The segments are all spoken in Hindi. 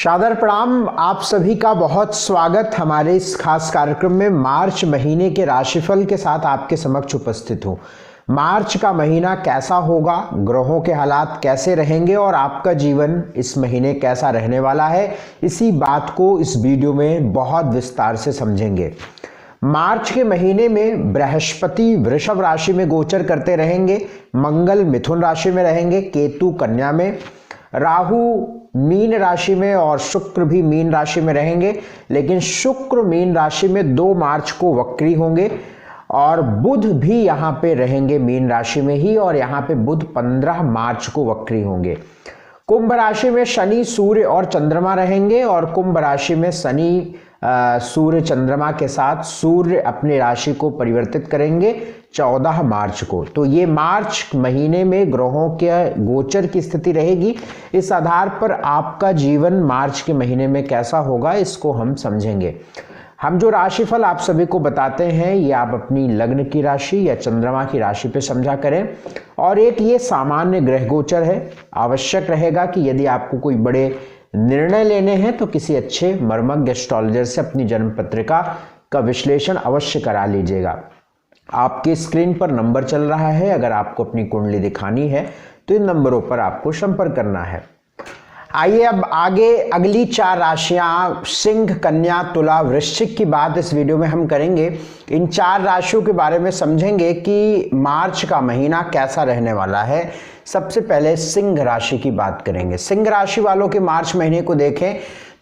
सादर प्रणाम। आप सभी का बहुत स्वागत हमारे इस खास कार्यक्रम में। मार्च महीने के राशिफल के साथ आपके समक्ष उपस्थित हूँ। मार्च का महीना कैसा होगा, ग्रहों के हालात कैसे रहेंगे और आपका जीवन इस महीने कैसा रहने वाला है, इसी बात को इस वीडियो में बहुत विस्तार से समझेंगे। मार्च के महीने में बृहस्पति वृषभ राशि में गोचर करते रहेंगे, मंगल मिथुन राशि में रहेंगे, केतु कन्या में, राहु मीन राशि में और शुक्र भी मीन राशि में रहेंगे। लेकिन शुक्र मीन राशि में 2 मार्च को वक्री होंगे और बुध भी यहाँ पे रहेंगे मीन राशि में ही, और यहाँ पे बुध 15 मार्च को वक्री होंगे। कुंभ राशि में शनि सूर्य और चंद्रमा रहेंगे और कुंभ राशि में शनि सूर्य चंद्रमा के साथ सूर्य अपनी राशि को परिवर्तित करेंगे 14 मार्च को। तो ये मार्च महीने में ग्रहों के गोचर की स्थिति रहेगी। इस आधार पर आपका जीवन मार्च के महीने में कैसा होगा इसको हम समझेंगे। हम जो राशिफल आप सभी को बताते हैं ये आप अपनी लग्न की राशि या चंद्रमा की राशि पे समझा करें, और एक ये सामान्य ग्रह गोचर है। आवश्यक रहेगा कि यदि आपको कोई बड़े निर्णय लेने हैं तो किसी अच्छे मर्मज्ञ एस्ट्रोलॉजर से अपनी जन्म पत्रिका का विश्लेषण अवश्य करा लीजिएगा। आपके स्क्रीन पर नंबर चल रहा है, अगर आपको अपनी कुंडली दिखानी है तो इन नंबरों पर आपको संपर्क करना है। आइए अब आगे अगली 4 राशियां सिंह, कन्या, तुला, वृश्चिक की बात इस वीडियो में हम करेंगे। इन 4 राशियों के बारे में समझेंगे कि मार्च का महीना कैसा रहने वाला है। सबसे पहले सिंह राशि की बात करेंगे। सिंह राशि वालों के मार्च महीने को देखें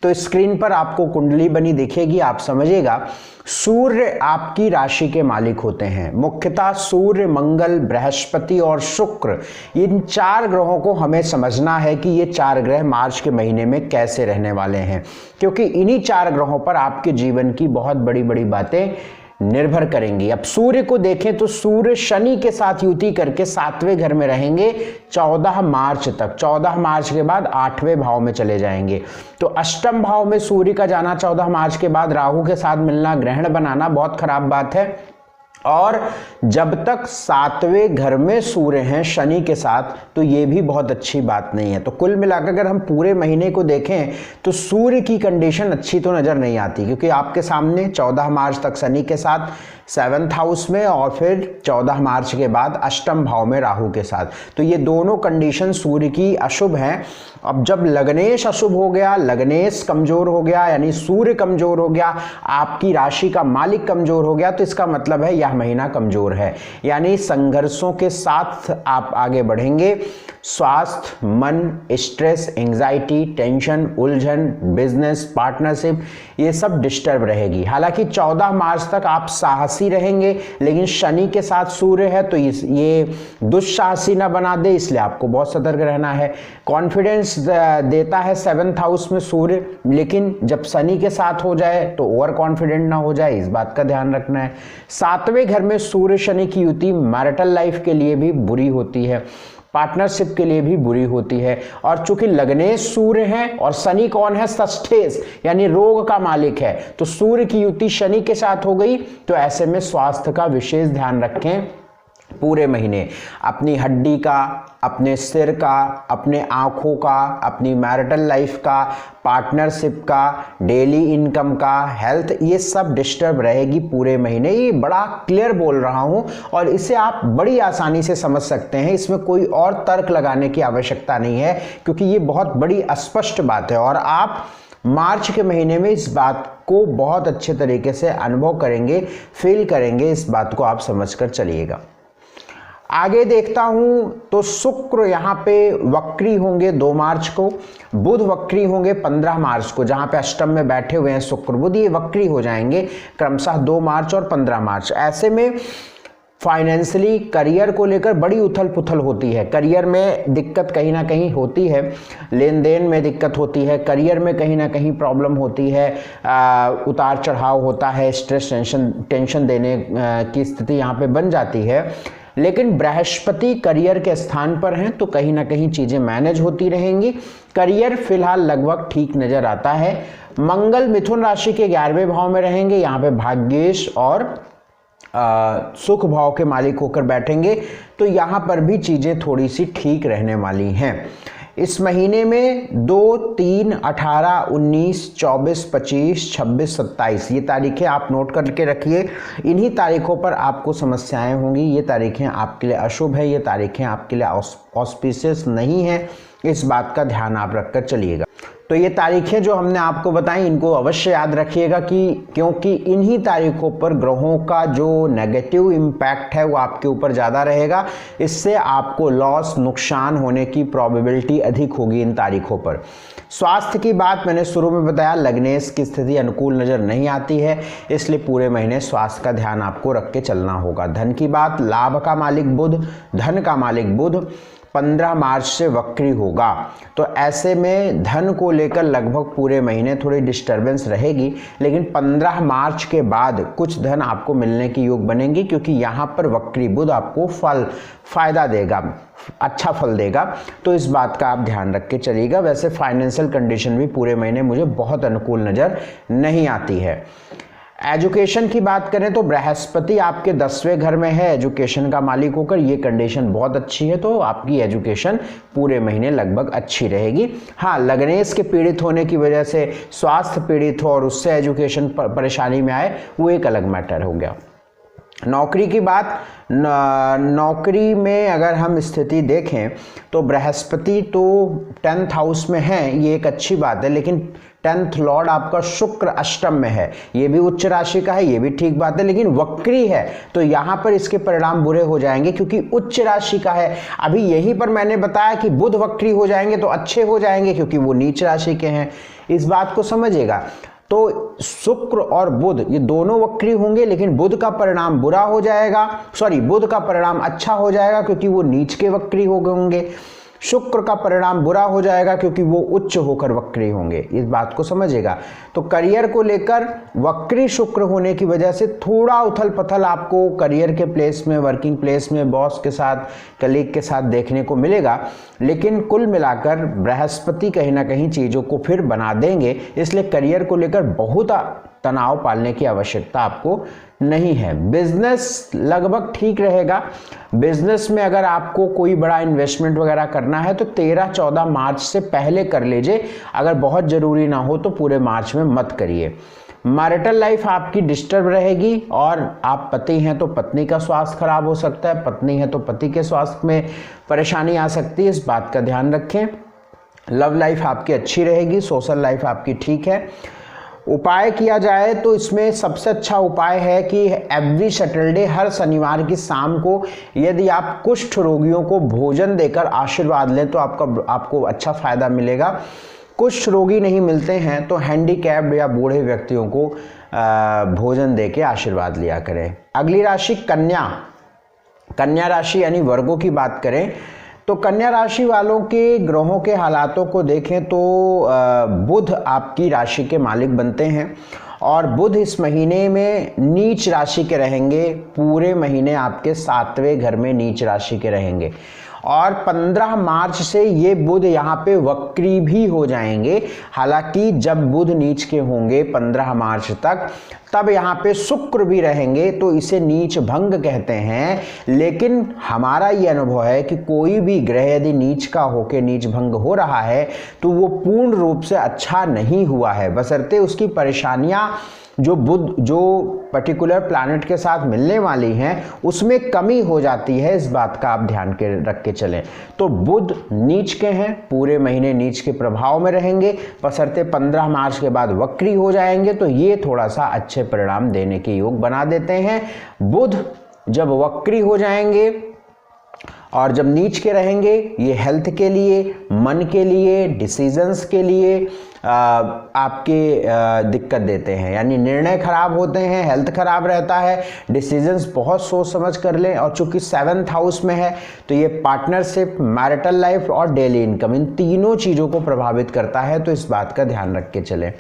तो स्क्रीन पर आपको कुंडली बनी दिखेगी। आप समझिएगा सूर्य आपकी राशि के मालिक होते हैं। मुख्यतः सूर्य, मंगल, बृहस्पति और शुक्र, इन 4 ग्रहों को हमें समझना है कि ये 4 ग्रह मार्च के महीने में कैसे रहने वाले हैं, क्योंकि इन्हीं 4 ग्रहों पर आपके जीवन की बहुत बड़ी बड़ी बातें निर्भर करेंगी। अब सूर्य को देखें तो सूर्य शनि के साथ युति करके 7वें घर में रहेंगे 14 मार्च तक। 14 मार्च के बाद 8वें भाव में चले जाएंगे। तो अष्टम भाव में सूर्य का जाना 14 मार्च के बाद, राहु के साथ मिलना, ग्रहण बनाना बहुत खराब बात है। और जब तक 7वें घर में सूर्य हैं शनि के साथ तो ये भी बहुत अच्छी बात नहीं है। तो कुल मिलाकर अगर हम पूरे महीने को देखें तो सूर्य की कंडीशन अच्छी तो नजर नहीं आती, क्योंकि आपके सामने 14 मार्च तक शनि के साथ 7th हाउस में और फिर 14 मार्च के बाद अष्टम भाव में राहु के साथ, तो ये दोनों कंडीशन सूर्य की अशुभ हैं। अब जब लग्नेश अशुभ हो गया, लग्नेश कमजोर हो गया, यानी सूर्य कमजोर हो गया, आपकी राशि का मालिक कमजोर हो गया, तो इसका मतलब है यह महीना कमजोर है, यानी संघर्षों के साथ आप आगे बढ़ेंगे। स्वास्थ्य, मन, स्ट्रेस, एंजाइटी, टेंशन, उलझन, बिजनेस, पार्टनरशिप, ये सब डिस्टर्ब रहेगी। हालांकि 14 मार्च तक आप साहसी रहेंगे, लेकिन शनि के साथ सूर्य है तो ये दुस्साहसी ना बना दे, इसलिए आपको बहुत सतर्क रहना है। कॉन्फिडेंस देता है 7th हाउस में सूर्य, लेकिन जब शनि के साथ हो जाए तो ओवर कॉन्फिडेंट ना हो जाए, इस बात का ध्यान रखना है। 7वें घर में सूर्य शनि की युति मैरिटल लाइफ के लिए भी बुरी होती है, पार्टनरशिप के लिए भी बुरी होती है। और चूंकि लग्नेश सूर्य हैं और शनि कौन है, षष्ठेश, यानी रोग का मालिक है, तो सूर्य की युति शनि के साथ हो गई, तो ऐसे में स्वास्थ्य का विशेष ध्यान रखें। पूरे महीने अपनी हड्डी का, अपने सिर का, अपने आंखों का, अपनी मैरिटल लाइफ का, पार्टनरशिप का, डेली इनकम का, हेल्थ, ये सब डिस्टर्ब रहेगी पूरे महीने। ये बड़ा क्लियर बोल रहा हूं और इसे आप बड़ी आसानी से समझ सकते हैं, इसमें कोई और तर्क लगाने की आवश्यकता नहीं है, क्योंकि ये बहुत बड़ी स्पष्ट बात है और आप मार्च के महीने में इस बात को बहुत अच्छे तरीके से अनुभव करेंगे, फील करेंगे। इस बात को आप समझकर चलिएगा। आगे देखता हूं तो शुक्र यहाँ पे वक्री होंगे 2 मार्च को, बुध वक्री होंगे 15 मार्च को। जहां पे अष्टम में बैठे हुए हैं शुक्र बुध, ये वक्री हो जाएंगे क्रमशः 2 मार्च और 15 मार्च। ऐसे में फाइनेंशियली करियर को लेकर बड़ी उथल पुथल होती है, करियर में दिक्कत कहीं ना कहीं होती है, लेन देन में दिक्कत होती है, करियर में कहीं ना कहीं प्रॉब्लम होती है, उतार चढ़ाव होता है, स्ट्रेस टेंशन देने की स्थिति यहाँ पे बन जाती है। लेकिन बृहस्पति करियर के स्थान पर हैं तो कहीं ना कहीं चीजें मैनेज होती रहेंगी। करियर फिलहाल लगभग ठीक नजर आता है। मंगल मिथुन राशि के 11वें भाव में रहेंगे, यहाँ पे भाग्येश और सुख भाव के मालिक होकर बैठेंगे, तो यहाँ पर भी चीजें थोड़ी सी ठीक रहने वाली हैं। इस महीने में 2, 3, 18, 19, 24, 25, 26, 27 ये तारीखें आप नोट करके रखिए। इन्हीं तारीखों पर आपको समस्याएं होंगी। ये तारीखें आपके लिए अशुभ है, ये तारीखें आपके लिए ऑस्पिशियस नहीं है। इस बात का ध्यान आप रखकर चलिएगा। तो ये तारीखें जो हमने आपको बताई इनको अवश्य याद रखिएगा क्योंकि इन्हीं तारीखों पर ग्रहों का जो नेगेटिव इम्पैक्ट है वो आपके ऊपर ज़्यादा रहेगा। इससे आपको लॉस, नुकसान होने की प्रोबेबिलिटी अधिक होगी इन तारीखों पर। स्वास्थ्य की बात मैंने शुरू में बताया, लग्नेश की स्थिति अनुकूल नज़र नहीं आती है, इसलिए पूरे महीने स्वास्थ्य का ध्यान आपको रख के चलना होगा। धन की बात, लाभ का मालिक बुध, धन का मालिक बुध 15 मार्च से वक्री होगा। तो ऐसे में धन को लेकर लगभग पूरे महीने थोड़ी डिस्टरबेंस रहेगी, लेकिन 15 मार्च के बाद कुछ धन आपको मिलने की योग बनेंगी, क्योंकि यहाँ पर वक्री बुध आपको फायदा देगा, अच्छा फल देगा। तो इस बात का आप ध्यान रख के चलिएगा। वैसे फाइनेंशियल कंडीशन भी पूरे महीने मुझे बहुत अनुकूल नज़र नहीं आती है। एजुकेशन की बात करें तो बृहस्पति आपके 10वें घर में है एजुकेशन का मालिक होकर, ये कंडीशन बहुत अच्छी है। तो आपकी एजुकेशन पूरे महीने लगभग अच्छी रहेगी। हाँ, लग्नेश के पीड़ित होने की वजह से स्वास्थ्य पीड़ित हो और उससे एजुकेशन परेशानी में आए, वो एक अलग मैटर हो गया। नौकरी की बात, नौकरी में अगर हम स्थिति देखें तो बृहस्पति तो 10th हाउस में है, ये एक अच्छी बात है, लेकिन 10th लॉर्ड आपका शुक्र अष्टम में है, ये भी उच्च राशि का है, ये भी ठीक बात है, लेकिन वक्री है तो यहाँ पर इसके परिणाम बुरे हो जाएंगे क्योंकि उच्च राशि का है। अभी यहीं पर मैंने बताया कि बुध वक्री हो जाएंगे तो अच्छे हो जाएंगे क्योंकि वो नीच राशि के हैं। इस बात को समझिएगा। तो शुक्र और बुध ये दोनों वक्री होंगे, लेकिन बुध का परिणाम बुरा हो जाएगा, बुध का परिणाम अच्छा हो जाएगा क्योंकि वो नीच के वक्री हो होंगे। शुक्र का परिणाम बुरा हो जाएगा क्योंकि वो उच्च होकर वक्री होंगे। इस बात को समझिएगा। तो करियर को लेकर वक्री शुक्र होने की वजह से थोड़ा उथल पथल आपको करियर के प्लेस में, वर्किंग प्लेस में, बॉस के साथ, कलीग के साथ देखने को मिलेगा, लेकिन कुल मिलाकर बृहस्पति कहीं ना कहीं चीज़ों को फिर बना देंगे। इसलिए करियर को लेकर बहुत तनाव पालने की आवश्यकता आपको नहीं है। बिजनेस लगभग ठीक रहेगा। बिजनेस में अगर आपको कोई बड़ा इन्वेस्टमेंट वगैरह करना है तो 13-14 मार्च से पहले कर लीजिए। अगर बहुत ज़रूरी ना हो तो पूरे मार्च में मत करिए। मैरिटल लाइफ आपकी डिस्टर्ब रहेगी और आप पति हैं तो पत्नी का स्वास्थ्य खराब हो सकता है, पत्नी है तो पति के स्वास्थ्य में परेशानी आ सकती है, इस बात का ध्यान रखें। लव लाइफ आपकी अच्छी रहेगी, सोशल लाइफ आपकी ठीक है। उपाय किया जाए तो इसमें सबसे अच्छा उपाय है कि एवरी सैटरडे, हर शनिवार की शाम को यदि आप कुष्ठ रोगियों को भोजन देकर आशीर्वाद लें तो आपको अच्छा फायदा मिलेगा। कुष्ठ रोगी नहीं मिलते हैं तो हैंडीकैप्ड या बूढ़े व्यक्तियों को भोजन देके आशीर्वाद लिया करें। अगली राशि कन्या राशि यानी वर्गों की बात करें तो कन्या राशि वालों के ग्रहों के हालातों को देखें तो बुध आपकी राशि के मालिक बनते हैं और बुध इस महीने में नीच राशि के रहेंगे। पूरे महीने आपके 7वें घर में नीच राशि के रहेंगे और 15 मार्च से ये बुध यहाँ पे वक्री भी हो जाएंगे। हालांकि जब बुध नीच के होंगे 15 मार्च तक, तब यहाँ पे शुक्र भी रहेंगे तो इसे नीच भंग कहते हैं। लेकिन हमारा ये अनुभव है कि कोई भी ग्रह यदि नीच का होके नीच भंग हो रहा है तो वो पूर्ण रूप से अच्छा नहीं हुआ है, बशर्ते उसकी परेशानियां जो पर्टिकुलर प्लैनेट के साथ मिलने वाली हैं उसमें कमी हो जाती है। इस बात का आप ध्यान के रख के चलें। तो बुध नीच के हैं, पूरे महीने नीच के प्रभाव में रहेंगे, बशर्ते 15 मार्च के बाद वक्री हो जाएंगे तो ये थोड़ा सा अच्छे परिणाम देने के योग बना देते हैं। बुध जब वक्री हो जाएंगे और जब नीच के रहेंगे, ये हेल्थ के लिए, मन के लिए, डिसीजंस के लिए आपके दिक्कत देते हैं, यानी निर्णय खराब होते हैं, हेल्थ खराब रहता है, डिसीजंस बहुत सोच समझ कर लें। और चूंकि 7th हाउस में है तो ये पार्टनरशिप, मैरिटल लाइफ और डेली इनकम, इन तीनों चीज़ों को प्रभावित करता है। तो इस बात का ध्यान रख के चलें।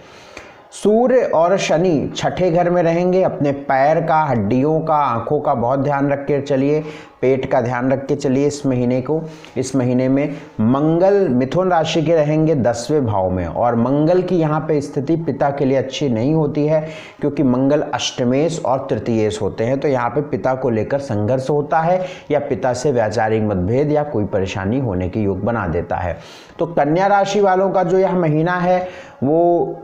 सूर्य और शनि छठे घर में रहेंगे। अपने पैर का, हड्डियों का, आंखों का बहुत ध्यान रख के चलिए, पेट का ध्यान रख के चलिए इस महीने में। मंगल मिथुन राशि के रहेंगे 10वें भाव में, और मंगल की यहाँ पे स्थिति पिता के लिए अच्छी नहीं होती है, क्योंकि मंगल अष्टमेश और तृतीयेश होते हैं। तो यहाँ पे पिता को लेकर संघर्ष होता है, या पिता से वैचारिक मतभेद या कोई परेशानी होने के योग बना देता है। तो कन्या राशि वालों का जो यह महीना है वो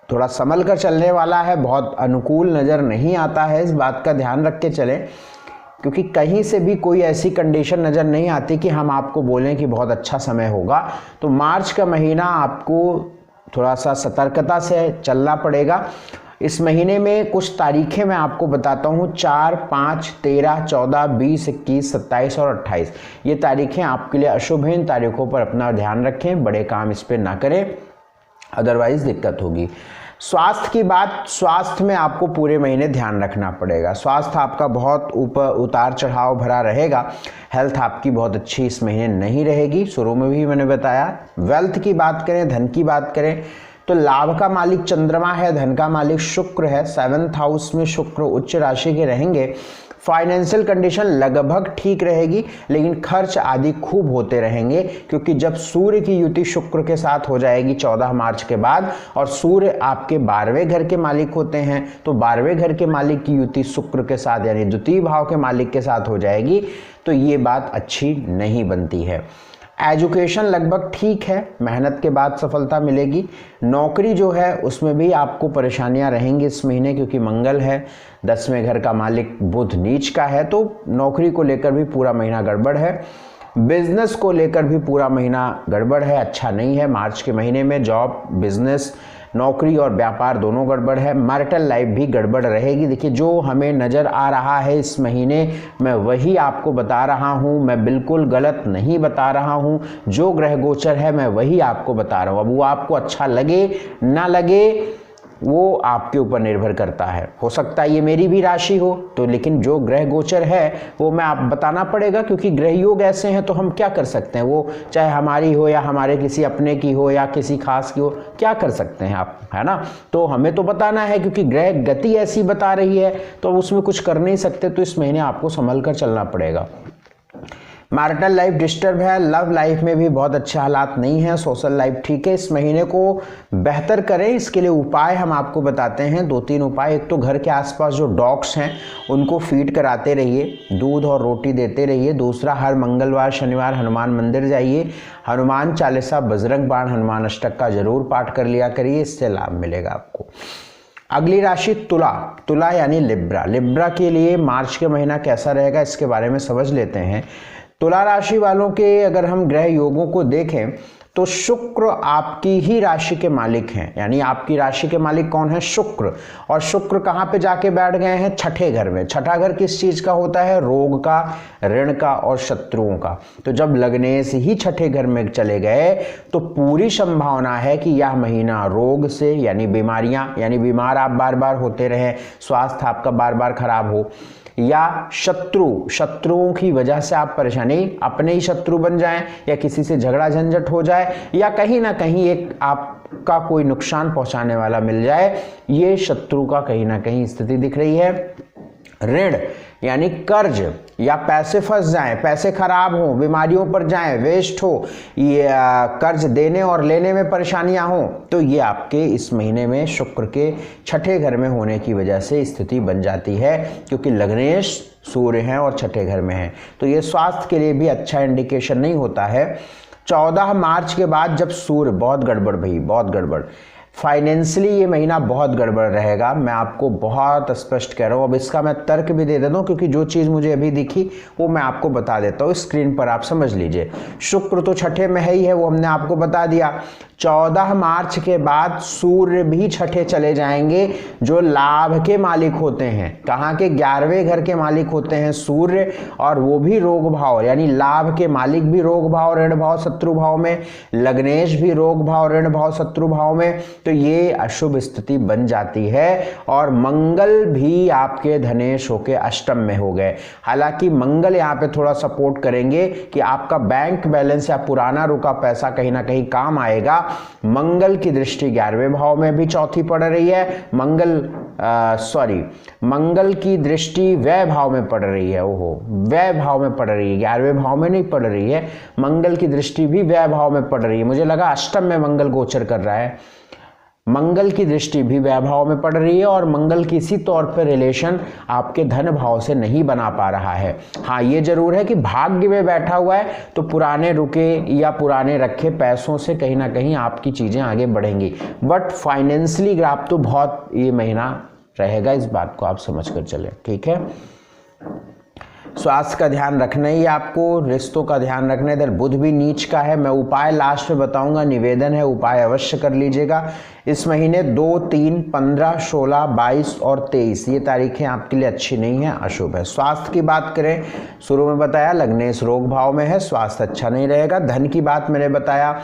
थोड़ा संभल कर चलने वाला है, बहुत अनुकूल नज़र नहीं आता है, इस बात का ध्यान रख के चलें, क्योंकि कहीं से भी कोई ऐसी कंडीशन नज़र नहीं आती कि हम आपको बोलें कि बहुत अच्छा समय होगा। तो मार्च का महीना आपको थोड़ा सा सतर्कता से चलना पड़ेगा। इस महीने में कुछ तारीखें मैं आपको बताता हूँ, 4, 5, 13, 14, 20, 21, 27 और 28। ये तारीखें आपके लिए अशुभ हैं। इन तारीखों पर अपना ध्यान रखें, बड़े काम इस पर ना करें, अदरवाइज दिक्कत होगी। स्वास्थ्य की बात, स्वास्थ्य में आपको पूरे महीने ध्यान रखना पड़ेगा। स्वास्थ्य आपका बहुत ऊपर उतार चढ़ाव भरा रहेगा। हेल्थ आपकी बहुत अच्छी इस महीने नहीं रहेगी, शुरू में भी मैंने बताया। वेल्थ की बात करें, धन की बात करें, तो लाभ का मालिक चंद्रमा है, धन का मालिक शुक्र है। 7th हाउस में शुक्र उच्च राशि के रहेंगे। फाइनेंशियल कंडीशन लगभग ठीक रहेगी, लेकिन खर्च आदि खूब होते रहेंगे, क्योंकि जब सूर्य की युति शुक्र के साथ हो जाएगी 14 मार्च के बाद, और सूर्य आपके 12वें घर के मालिक होते हैं, तो 12वें घर के मालिक की युति शुक्र के साथ यानी द्वितीय भाव के मालिक के साथ हो जाएगी, तो ये बात अच्छी नहीं बनती है। एजुकेशन लगभग ठीक है, मेहनत के बाद सफलता मिलेगी। नौकरी जो है उसमें भी आपको परेशानियां रहेंगी इस महीने, क्योंकि मंगल है, 10वें घर का मालिक बुध नीच का है, तो नौकरी को लेकर भी पूरा महीना गड़बड़ है। बिजनेस को लेकर भी पूरा महीना गड़बड़ है, अच्छा नहीं है। मार्च के महीने में जॉब, बिजनेस, नौकरी और व्यापार दोनों गड़बड़ है। मैरिटल लाइफ भी गड़बड़ रहेगी। देखिए, जो हमें नज़र आ रहा है इस महीने, मैं वही आपको बता रहा हूँ, मैं बिल्कुल गलत नहीं बता रहा हूँ। जो ग्रह गोचर है मैं वही आपको बता रहा हूँ। अब वो आपको अच्छा लगे ना लगे वो आपके ऊपर निर्भर करता है। हो सकता है ये मेरी भी राशि हो, तो लेकिन जो ग्रह गोचर है वो मैं आप बताना पड़ेगा, क्योंकि ग्रह योग ऐसे हैं तो हम क्या कर सकते हैं। वो चाहे हमारी हो या हमारे किसी अपने की हो या किसी खास की हो, क्या कर सकते हैं आप, है ना। तो हमें तो बताना है, क्योंकि ग्रह गति ऐसी बता रही है तो उसमें कुछ कर नहीं सकते। तो इस महीने आपको संभल कर चलना पड़ेगा। मैरिटल लाइफ डिस्टर्ब है, लव लाइफ में भी बहुत अच्छे हालात नहीं है, सोशल लाइफ ठीक है। इस महीने को बेहतर करें, इसके लिए उपाय हम आपको बताते हैं, 2-3 उपाय। एक तो घर के आसपास जो डॉग्स हैं उनको फीड कराते रहिए, दूध और रोटी देते रहिए। दूसरा, हर मंगलवार शनिवार हनुमान मंदिर जाइए, हनुमान चालीसा, बजरंग बाण, हनुमान अष्टक का जरूर पाठ कर लिया करिए, इससे लाभ मिलेगा आपको। अगली राशि तुला, तुला यानी लिब्रा। लिब्रा के लिए मार्च के महीना कैसा रहेगा इसके बारे में समझ लेते हैं। तुला राशि वालों के अगर हम ग्रह योगों को देखें तो शुक्र आपकी ही राशि के मालिक हैं, यानी आपकी राशि के मालिक कौन है? शुक्र। और शुक्र कहाँ पे जाके बैठ गए हैं? छठे घर में। छठा घर किस चीज का होता है? रोग का, ऋण का और शत्रुओं का। तो जब लग्नेश ही छठे घर में चले गए तो पूरी संभावना है कि यह महीना रोग से, यानी बीमारियां, यानी बीमार आप बार बार होते रहें, स्वास्थ्य आपका बार बार खराब हो, या शत्रुओं की वजह से आप परेशानी, अपने ही शत्रु बन जाएं, या किसी से झगड़ा झंझट हो जाए, या कहीं ना कहीं एक आपका कोई नुकसान पहुंचाने वाला मिल जाए, ये शत्रु का कहीं ना कहीं स्थिति दिख रही है। ऋण यानी कर्ज, या पैसे फंस जाएं, पैसे खराब हो, बीमारियों पर जाएं, वेस्ट हो, ये कर्ज देने और लेने में परेशानियां हो, तो ये आपके इस महीने में शुक्र के छठे घर में होने की वजह से स्थिति बन जाती है, क्योंकि लग्नेश सूर्य हैं और छठे घर में हैं। तो ये स्वास्थ्य के लिए भी अच्छा इंडिकेशन नहीं होता है। 14 मार्च के बाद जब सूर्य, बहुत गड़बड़ भाई, बहुत गड़बड़, फाइनेंशियली ये महीना बहुत गड़बड़ रहेगा, मैं आपको बहुत स्पष्ट कह रहा हूँ। अब इसका मैं तर्क भी दे देता हूँ, क्योंकि जो चीज़ मुझे अभी दिखी वो मैं आपको बता देता हूँ, स्क्रीन पर आप समझ लीजिए। शुक्र तो छठे में ही है, वो हमने आपको बता दिया। 14 मार्च के बाद सूर्य भी छठे चले जाएंगे, जो लाभ के मालिक होते हैं। कहाँ के? 11वें घर के मालिक होते हैं सूर्य, और वो भी रोग भाव, यानी लाभ के मालिक भी रोग भाव, ऋण भाव, शत्रु भाव में, लग्नेश भी रोग भाव, ऋण भाव, शत्रु भाव में। तो ये अशुभ स्थिति बन जाती है और मंगल भी आपके धनेश होके अष्टम में हो गए। हालांकि मंगल यहाँ पे थोड़ा सपोर्ट करेंगे कि आपका बैंक बैलेंस या पुराना रुका पैसा कहीं ना कहीं काम आएगा। मंगल की दृष्टि 11वें भाव में भी चौथी पड़ रही है। मंगल की दृष्टि व्यय भाव में पड़ रही है। ओहो, व्यय भाव में पड़ रही है, 11वें भाव में नहीं पड़ रही है। मंगल की दृष्टि भी व्यय भाव में पड़ रही है। मुझे लगा अष्टम में मंगल गोचर कर रहा है। मंगल की दृष्टि भी व्यय भाव में पड़ रही है और मंगल किसी तौर पर रिलेशन आपके धन भाव से नहीं बना पा रहा है। हाँ, ये जरूर है कि भाग्य में बैठा हुआ है तो पुराने रुके या पुराने रखे पैसों से कहीं ना कहीं आपकी चीजें आगे बढ़ेंगी। बट फाइनेंशियली ग्राफ तो बहुत ये महीना रहेगा, इस बात को आप समझ कर चले। ठीक है, स्वास्थ्य का ध्यान रखना ही आपको, रिश्तों का ध्यान रखना। इधर बुध भी नीच का है। मैं उपाय लास्ट में बताऊंगा, निवेदन है उपाय अवश्य कर लीजिएगा। इस महीने 2, 3, 15, 16, 22 और 23 ये तारीखें आपके लिए अच्छी नहीं है, अशुभ है। स्वास्थ्य की बात करें, शुरू में बताया लग्नेश रोग भाव में है, स्वास्थ्य अच्छा नहीं रहेगा। धन की बात मैंने बताया,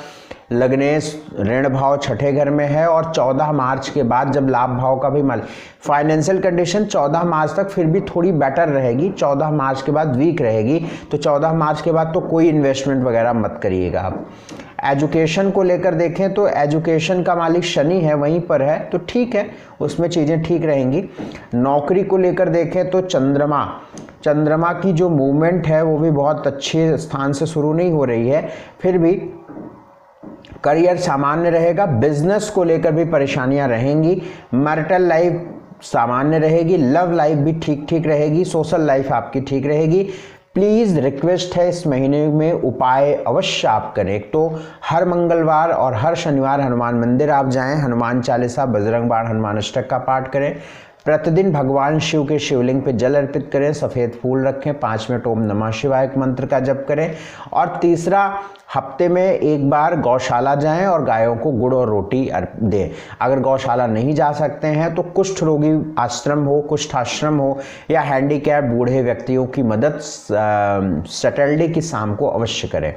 लग्नेश ऋण भाव छठे घर में है और 14 मार्च के बाद जब लाभ भाव का भी माल, फाइनेंशियल कंडीशन 14 मार्च तक फिर भी थोड़ी बेटर रहेगी, 14 मार्च के बाद वीक रहेगी। तो 14 मार्च के बाद तो कोई इन्वेस्टमेंट वगैरह मत करिएगा आप। एजुकेशन को लेकर देखें तो एजुकेशन का मालिक शनि है, वहीं पर है, तो ठीक है, उसमें चीज़ें ठीक रहेंगी। नौकरी को लेकर देखें तो चंद्रमा की जो मूवमेंट है वो भी बहुत अच्छे स्थान से शुरू नहीं हो रही है, फिर भी करियर सामान्य रहेगा। बिजनेस को लेकर भी परेशानियां रहेंगी। मैरिटल लाइफ सामान्य रहेगी, लव लाइफ भी ठीक ठीक रहेगी, सोशल लाइफ आपकी ठीक रहेगी। प्लीज रिक्वेस्ट है इस महीने में उपाय अवश्य आप करें। एक तो हर मंगलवार और हर शनिवार हनुमान मंदिर आप जाएं, हनुमान चालीसा, बजरंग बाण, हनुमान अष्टक का पाठ करें। प्रतिदिन भगवान शिव के शिवलिंग पे जल अर्पित करें, सफ़ेद फूल रखें, 5 मिनट ओम नमः शिवाय मंत्र का जप करें। और तीसरा, हफ्ते में एक बार गौशाला जाएं और गायों को गुड़ और रोटी दें। अगर गौशाला नहीं जा सकते हैं तो कुष्ठ रोगी आश्रम हो, कुष्ठ आश्रम हो या हैंडीकैप बूढ़े व्यक्तियों की मदद सैटरडे की शाम को अवश्य करें।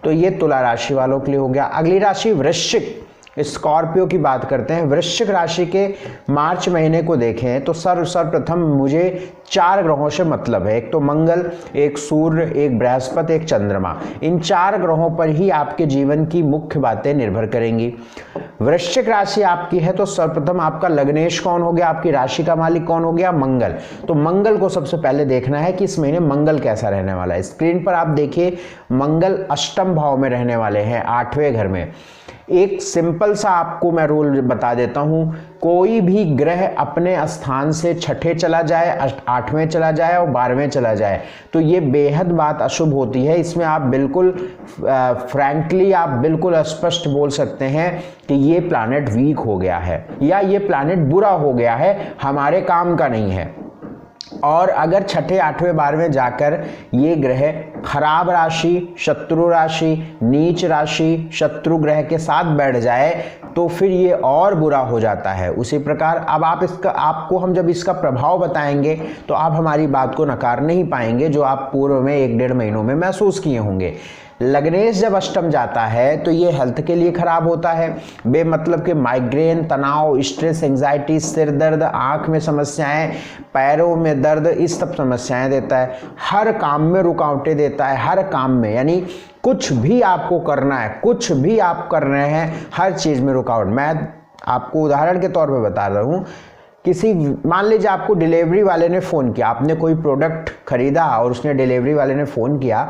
तो ये तुला राशि वालों के लिए हो गया। अगली राशि वृश्चिक, स्कॉर्पियो की बात करते हैं। वृश्चिक राशि के मार्च महीने को देखें तो सर्वप्रथम मुझे 4 ग्रहों से मतलब है। एक तो मंगल, एक सूर्य, एक बृहस्पति, एक चंद्रमा। इन 4 ग्रहों पर ही आपके जीवन की मुख्य बातें निर्भर करेंगी। वृश्चिक राशि आपकी है तो सर्वप्रथम आपका लग्नेश कौन हो गया, आपकी राशि का मालिक कौन हो गया, मंगल। तो मंगल को सबसे पहले देखना है कि इस महीने मंगल कैसा रहने वाला है। स्क्रीन पर आप देखिए, मंगल अष्टम भाव में रहने वाले हैं, 8वें घर में। एक सिंपल सा आपको मैं रूल बता देता हूं, कोई भी ग्रह अपने स्थान से छठे चला जाए, 8वें चला जाए और 12वें चला जाए तो ये बेहद बात अशुभ होती है। इसमें आप बिल्कुल फ्रैंकली आप बिल्कुल स्पष्ट बोल सकते हैं कि ये प्लैनेट वीक हो गया है या ये प्लैनेट बुरा हो गया है, हमारे काम का नहीं है। और अगर छठे, 8वें, 12वें जाकर ये ग्रह खराब राशि, शत्रु राशि, नीच राशि, शत्रु ग्रह के साथ बैठ जाए तो फिर ये और बुरा हो जाता है। उसी प्रकार अब आपको हम जब इसका प्रभाव बताएंगे तो आप हमारी बात को नकार नहीं पाएंगे, जो आप पूर्व में 1-1.5 महीनों में महसूस किए होंगे। लग्नेश जब अष्टम जाता है तो ये हेल्थ के लिए खराब होता है। बेमतलब के माइग्रेन, तनाव, स्ट्रेस, एंजाइटी, सिर दर्द, आंख में समस्याएं, पैरों में दर्द, इस सब समस्याएं देता है। हर काम में रुकावटें देता है, हर काम में, यानी कुछ भी आपको करना है, कुछ भी आप कर रहे हैं, हर चीज में रुकावट। मैं आपको उदाहरण के तौर पर बता रहा हूं, मान लीजिए आपको डिलीवरी वाले ने फ़ोन किया, आपने कोई प्रोडक्ट खरीदा और उसने डिलीवरी वाले ने फ़ोन किया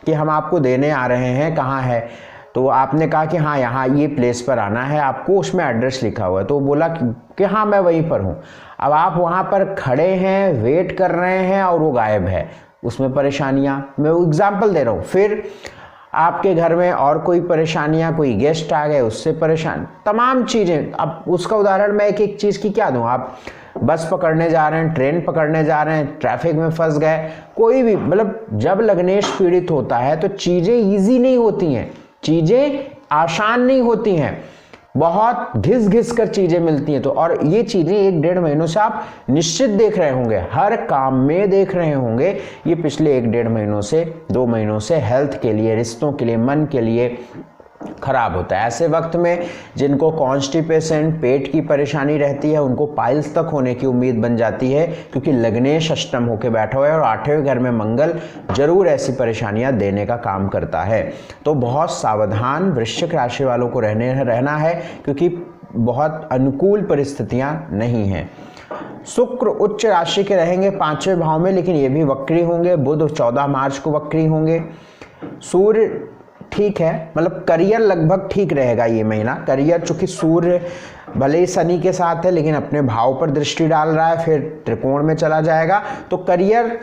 कि हम आपको देने आ रहे हैं, कहाँ है, तो आपने कहा कि हाँ यहाँ ये प्लेस पर आना है, आपको उसमें एड्रेस लिखा हुआ है, तो वो बोला कि हाँ मैं वहीं पर हूँ। अब आप वहाँ पर खड़े हैं, वेट कर रहे हैं और वो गायब है, उसमें परेशानियाँ, मैं वो एग्जाम्पल दे रहा हूँ। फिर आपके घर में और कोई परेशानियां, कोई गेस्ट आ गए उससे परेशान, तमाम चीज़ें। अब उसका उदाहरण मैं एक चीज़ की क्या दूं, आप बस पकड़ने जा रहे हैं, ट्रेन पकड़ने जा रहे हैं, ट्रैफिक में फंस गए, कोई भी, मतलब जब लग्नेश पीड़ित होता है तो चीज़ें ईजी नहीं होती हैं, चीज़ें आसान नहीं होती हैं, बहुत घिस कर चीजें मिलती हैं। तो और ये चीजें 1-1.5 महीनों से आप निश्चित देख रहे होंगे, हर काम में देख रहे होंगे। ये पिछले 1-1.5 महीनों से, 2 महीनों से हेल्थ के लिए, रिश्तों के लिए, मन के लिए, खराब होता है। ऐसे वक्त में जिनको कॉन्स्टिपेशन, पेट की परेशानी रहती है, उनको पाइल्स तक होने की उम्मीद बन जाती है, क्योंकि लग्नेश अष्टम होकर बैठा हुआ है और 8वें घर में मंगल जरूर ऐसी परेशानियां देने का काम करता है। तो बहुत सावधान वृश्चिक राशि वालों को रहना है, क्योंकि बहुत अनुकूल परिस्थितियां नहीं हैं। शुक्र उच्च राशि के रहेंगे 5वें भाव में, लेकिन ये भी वक्री होंगे। बुध 14 मार्च को वक्री होंगे। सूर्य ठीक है, मतलब करियर लगभग ठीक रहेगा ये महीना। करियर चूंकि सूर्य भले ही शनि के साथ है, लेकिन अपने भाव पर दृष्टि डाल रहा है, फिर त्रिकोण में चला जाएगा, तो करियर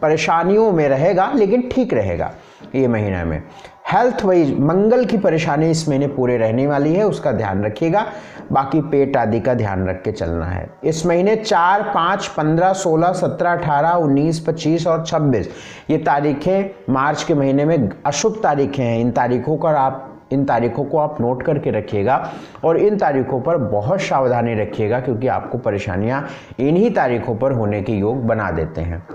परेशानियों में रहेगा, लेकिन ठीक रहेगा ये महीना में। हेल्थ वाइज मंगल की परेशानी इस महीने पूरे रहने वाली है, उसका ध्यान रखिएगा। बाकी पेट आदि का ध्यान रख के चलना है। इस महीने 4, 5, 15, 16, 17, 18, 19, 25 और 26 ये तारीखें मार्च के महीने में अशुभ तारीखें हैं। इन तारीखों को आप नोट करके रखिएगा और इन तारीखों पर बहुत सावधानी रखिएगा, क्योंकि आपको परेशानियां इन्हीं तारीखों पर होने के योग बना देते हैं।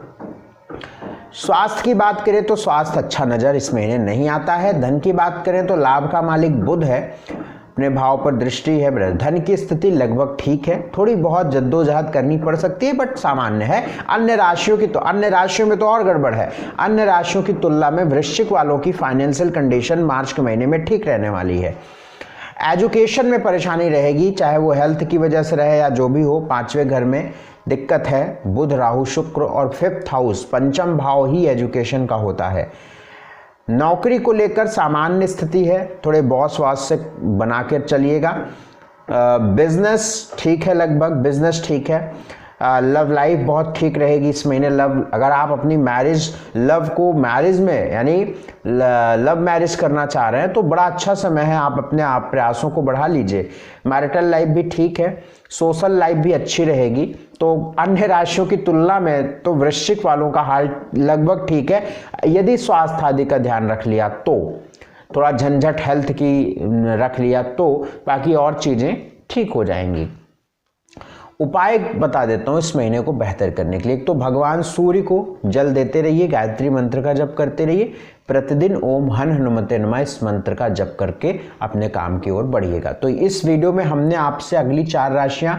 स्वास्थ्य की बात करें तो स्वास्थ्य अच्छा नजर इस महीने नहीं आता है। धन की बात करें तो लाभ का मालिक बुध है, अपने भाव पर दृष्टि है। धन की स्थिति लगभग ठीक है, थोड़ी बहुत जद्दोजहद करनी पड़ सकती है, बट सामान्य है। अन्य राशियों में तो और गड़बड़ है। अन्य राशियों की तुलना में वृश्चिक वालों की फाइनेंशियल कंडीशन मार्च के महीने में ठीक रहने वाली है। एजुकेशन में परेशानी रहेगी, चाहे वो हेल्थ की वजह से रहे या जो भी हो। 5वें घर में दिक्कत है। बुध, राहु, शुक्र और 5th हाउस, पंचम भाव ही एजुकेशन का होता है। नौकरी को लेकर सामान्य स्थिति है, थोड़े बॉस वास से बना कर चलिएगा। बिजनेस ठीक है, लगभग बिजनेस ठीक है। लव लाइफ बहुत ठीक रहेगी इस महीने। अगर आप अपनी मैरिज में यानी लव मैरिज करना चाह रहे हैं तो बड़ा अच्छा समय है, आप अपने प्रयासों को बढ़ा लीजिए। मैरिटल लाइफ भी ठीक है, सोशल लाइफ भी अच्छी रहेगी। तो अन्य राशियों की तुलना में तो वृश्चिक वालों का हाल लगभग ठीक है। यदि स्वास्थ्य आदि का ध्यान रख लिया तो, थोड़ा झंझट हेल्थ की रख लिया तो बाकी और चीजें ठीक हो जाएंगी। उपाय बता देता हूँ इस महीने को बेहतर करने के लिए। एक तो भगवान सूर्य को जल देते रहिए, गायत्री मंत्र का जप करते रहिए। प्रतिदिन ओम हन हनुमते नमः इस मंत्र का जप करके अपने काम की ओर बढ़िएगा। तो इस वीडियो में हमने आपसे अगली 4 राशियां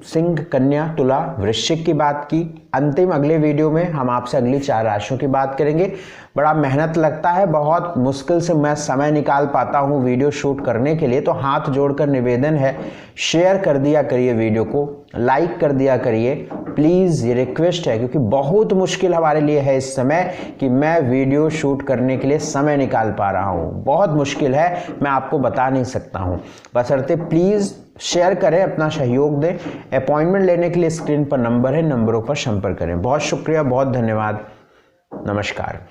सिंह, कन्या, तुला, वृश्चिक की बात की। अंतिम अगले वीडियो में हम आपसे अगली 4 राशियों की बात करेंगे। बड़ा मेहनत लगता है, बहुत मुश्किल से मैं समय निकाल पाता हूँ वीडियो शूट करने के लिए, तो हाथ जोड़कर निवेदन है, शेयर कर दिया करिए वीडियो को, लाइक कर दिया करिए प्लीज़, ये रिक्वेस्ट है, क्योंकि बहुत मुश्किल हमारे लिए है इस समय कि मैं वीडियो शूट करने के लिए समय निकाल पा रहा हूँ। बहुत मुश्किल है, मैं आपको बता नहीं सकता हूँ। बशर्ते प्लीज़ शेयर करें, अपना सहयोग दें। अपॉइंटमेंट लेने के लिए स्क्रीन पर नंबर है, नंबरों पर संपर्क करें। बहुत शुक्रिया, बहुत धन्यवाद, नमस्कार।